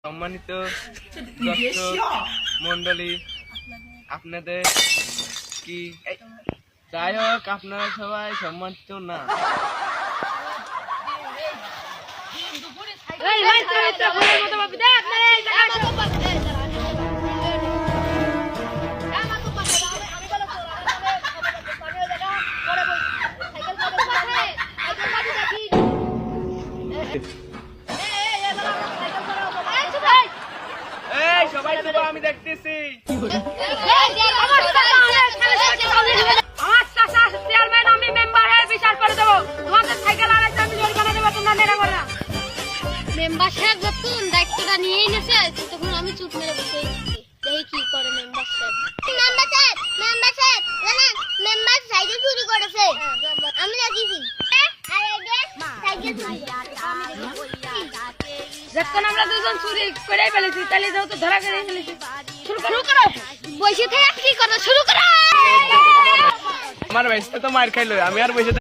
সম্মানিত দর্শক মন্ডলী, আপনাদের কি যাই হোক, আপনারা সবাই সম্মানিত না? সবাই তো আমি দেখতেছি। মেম্বার সাহেব যখন দায়িত্বটা নিয়েই নেছে তখন আমি চুপ মেরে বসে দেখি কি করে মেম্বার সাহেব। জানেন মেম্বার সাইকেল চুরি করেছে, আমি দেখেছি। যখন আমরা দুজন চুরি করে ফেলেছি তাহলে যেহেতু ধরা করে ফেলেছি, শুরু করো। বসে থেকে কি করো, শুরু করো। আমার ভাইস্তে তো মার খাইলো, আমি আর বসে